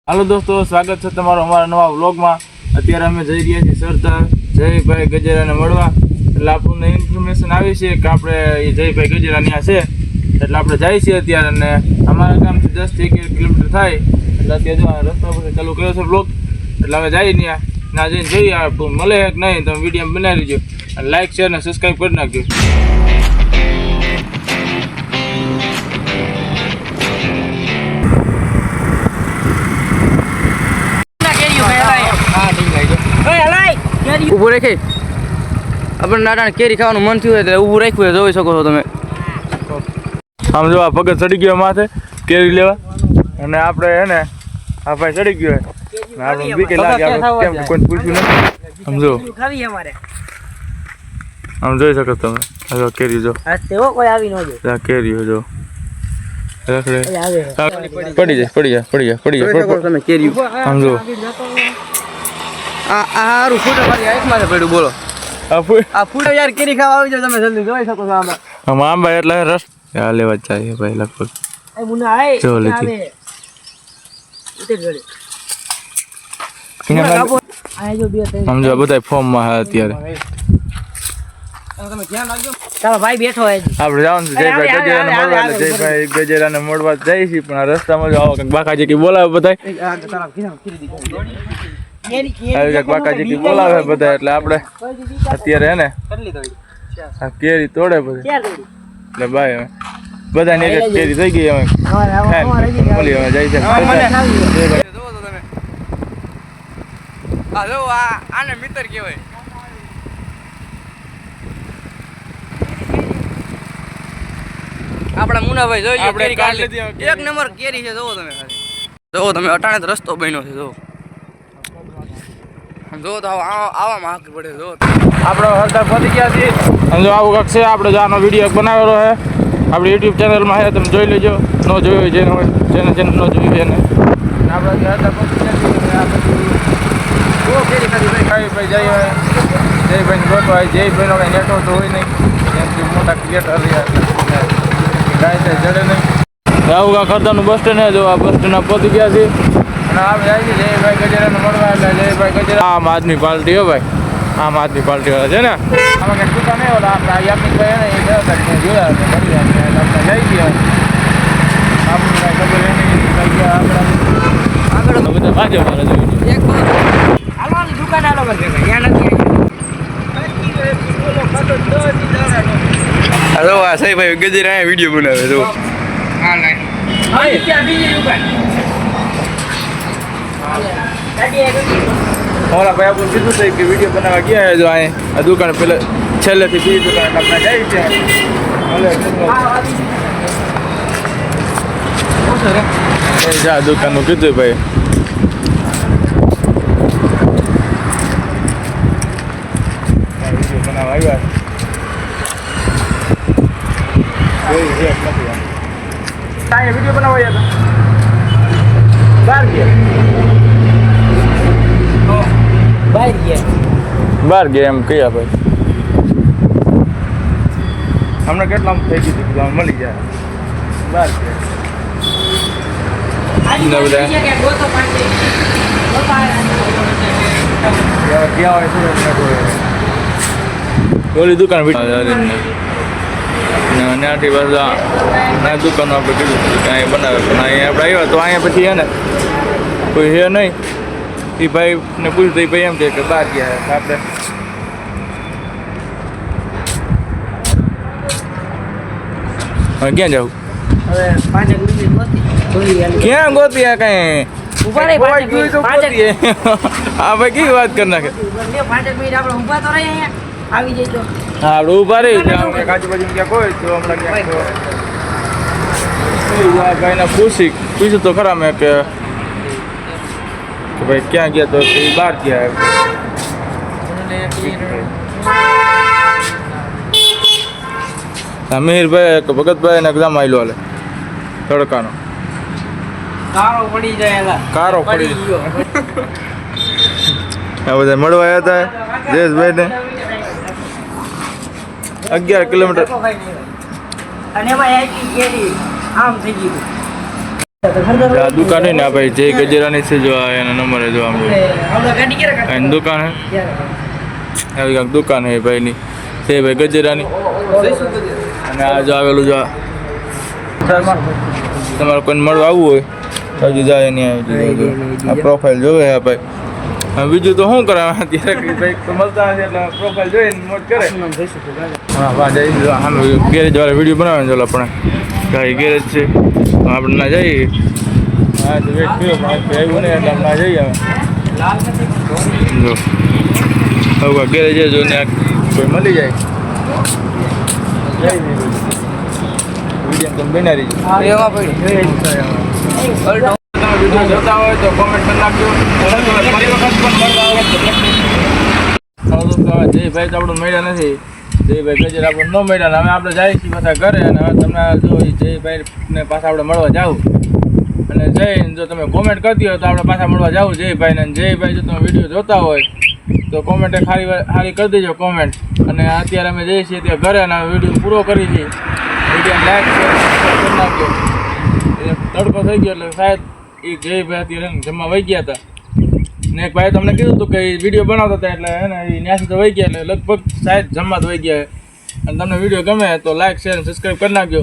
હાલો દોસ્તો, સ્વાગત છે તમારો અમારા નવા વ્લોગમાં। અત્યારે અમે જઈ રહ્યા છીએ સરદાર જયભાઈ ગજેરાને મળવા। એટલે આપણને ઇન્ફોર્મેશન આવી છે કે આપણે એ જયભાઈ ગજેરા ત્યાં છે, એટલે આપણે જઈએ છીએ અત્યારે। અને અમારા ગામથી 10 થી 11 કિલોમીટર થાય, એટલે અત્યારે જો રસ્તા પર ચાલુ કર્યો છે વ્લોગ। એટલે અમે જઈએ ત્યાં જઈને જોઈએ મળે કે નહીં, તમે વિડીયો બનાવી લેજો અને લાઈક શેર અને સબસ્ક્રાઈબ કરી નાખજો। ઊભું રાખી આપણે નાના કેરી ખાવાનું મન થયું હોય એટલે ઊભું રાખ્યું જોઈ શકો છો તમે। આમ જો આ પગત ચડી ગયો માથે કેરી લેવા, અને આપણે હે ને આ ભાઈ ચડી ગયો આપણે બીકે લાગે, આપણે કેમ કોઈ પૂછ્યું નથી। સમજો આમ જોઈ શકો તમે, આ કેરી જો કોઈ આવી ન આ કેરી જો પડી જાય તમે કેરી સમજો આ હારું ફૂટો મારી આંખમાં પડ્યું। બોલો આ ફૂટો યાર કેરી ખાવા આવી જાવ તમે જલ્દી જોઈ શકો છો। આમાં આંબા એટલે રસ આ લેવા જાય ભાઈ લગભગ જો લેતી સમજો બધા ફોર્મ માં અત્યારે ચાલો ભાઈ બેઠો આપણે જવાનું છે જયભાઈ ગજેરાને મળવા। એટલે જયભાઈ ગજેરાને મળવા જાય છે, પણ આ રસ્તામાં જો આવો કંઈક બાકાજી કી બોલાવે બધા, બાકાજી બોલાવે બધા, એટલે આપણે અત્યારે હે ને આ કેરી તોડે બધી, એટલે ભાઈ બધા ની કેરી થઈ ગઈ, અમે મળી હવે જાય છે। આને મિત્ર કહેવાય। આપણા મુનાભાઈ જોઈ કેરી કાઢી લીધી, એક નંબર કેરી છે। જોવો તમે અટાણે જ રસ્તો બન્યો છે। જો તો આવા માગ પડે। જો આપણે હરદાર પહોંચી ગયા છીએ, જો આવું કંઈક છે। આપણે જો આનો વિડીયો બનાવેલો છે આપણી યુટ્યુબ ચેનલમાં છે, તમે જોઈ લેજો। ન જોયું હોય જેને હોય ચેનલ ન જોયું હોય એને આપણે હરદાર પહોંચી ગયા છીએ। ભાઈ જયભાઈ ગોતવા જયભાઈનો કંઈ નેટવર્ક તો હોય નહીં, એમથી મોટા ક્રિએટર રહ્યા ગાય છે જડે નહીં। આવું કાંક હરદારનું બસ સ્ટેન્ડ છે, જો આ બસ સ્ટેન્ડ પહોંચી ગયા છીએ અને આપણે આવી જયભાઈ ગજેરાને મળવા। એટલે જયભાઈ ગજેરા આમ આદમી પાર્ટી હો ભાઈ, આમ આદમી પાર્ટી વાળા છે ને, આમાં કંઈક છૂટા નહીં ઓલા આપણે યામિકભાઈ ને એ જોયા આપણે જઈ ગયા, આપણને કાંઈ ખબર નહીં ગયા આગળ બધા બાજુ મારા જોયું દુકાન આલો ત્યાં નથી હલો આ સાહેબ ભાઈ ગજેરા વિડીયો બનાવે જો ઓલા ભાઈ આપણને કીધું છે કે વિડીયો બનાવવા ગયા જો આ દુકાન પેલા છેલ્લેથી બીજી દુકાન આપણે જાય છે જા દુકાનનું કીધું ભાઈ। વિડીયો બનાવવા આવ્યા વિડીયો બનાવવા આવ્યા બાર ગયા એમ કયા ભાઈ, હમણાં કેટલામ થઈ ગયું મળી જાય બાર ગયા ક્યાં હોય ઓલી દુકાન ત્યાંથી બધા ના દુકાનો આપણે કીધું કે અહીંયા બનાવે, પણ અહીંયા આપણે આવ્યા તો અહીંયા પછી હે ને કોઈ હે નહીં, એ ભાઈને પૂછ્યું તો એ ભાઈ એમ કે બહાર ગયા આપણે હવે ક્યાં જવું, ક્યાં ગોતી કઈ હા ભાઈ કેવી વાત કરી નાખે। હા આપણે ઉભા રહી આજુબાજુ ક્યાંક હોય તો હમણાં ક્યાંક ભાઈને પૂછ્યું તો ખરા મેં કે ભાઈ ક્યાં ગયા, તો એ બહાર ગયા। મિહિરભાઈ ભગતભાઈ ને એક્ઝામ આવેલો હાલે તડકાનો કારો પડી ગયો આ બધા મળવા આવ્યા હતા જયેશભાઈ ને 11 કિલોમીટર અને એમાં આમ થઈ ગયું આ દુકાન है ना भाई जय गजरानी से जो है ना नंबर है जो हम दुकान है આવી કાંઈક દુકાન છે ભાઈની તે ભાઈ ગજરાની અને આ જો આવેલું જો તમારે કોઈને મળવા આવવું હોય તો હજુ જાય નહીં આ પ્રોફાઇલ જોવે આ ભાઈ હવે બીજું તો શું કરે અત્યારે ભાઈ તો મળતા નથી એટલે પ્રોફાઇલ જોઈને મોજ કરે હા વાહ જઈ સામે ગેરેજ વાળા વિડીયો બનાવે ચાલો આપણે ગાડી ગેરેજ છે આપણે ના જઈએ હા તો વેટ કર્યો પણ આવ્યું નહીં એટલે ના જઈએ અમે જો હવે ગેરેજ જો ને કોઈ મળી જાય વિડીયો તમે બનાવી તમે વિડીયો જોતા હોય તો કોમેન્ટ કરી નાખજો ફરી વખત પણ મળવા આવે તો જયભાઈ તો આપણું મળ્યા નથી જયભાઈ ગજર આપણને ન મળ્યા ને હવે આપણે જઈએ છીએ પાછા ઘરે અને હવે તમને જો જયભાઈને પાછા આપણે મળવા જાવું અને જઈને જો તમે કોમેન્ટ કરતી હોય તો આપણે પાછા મળવા જાવું જયભાઈને અને જયભાઈ જો તમે વિડીયો જોતા હોય તો કોમેન્ટે ખાલી કરી દેજો કોમેન્ટ અને અત્યારે અમે જઈએ છીએ ત્યાં ઘરે અને વિડીયો પૂરો કરી છીએ વિડીયો લાઈક કરી નાખજો તડકો થઈ ગયો એટલે શાયદ એ જયભાઈ અત્યારે જમવા વહી ગયા હતા ને એક ભાઈ તમને કીધું હતું કે એ વિડીયો બનાવતા હતા એટલે હે ને એ ન્યાસી તો વહી ગયા એટલે લગભગ શાયદ જમવા તો વહી ગયા અને તમને વિડીયો ગમે તો લાઈક શેર અને સબસ્ક્રાઈબ કરી નાખજો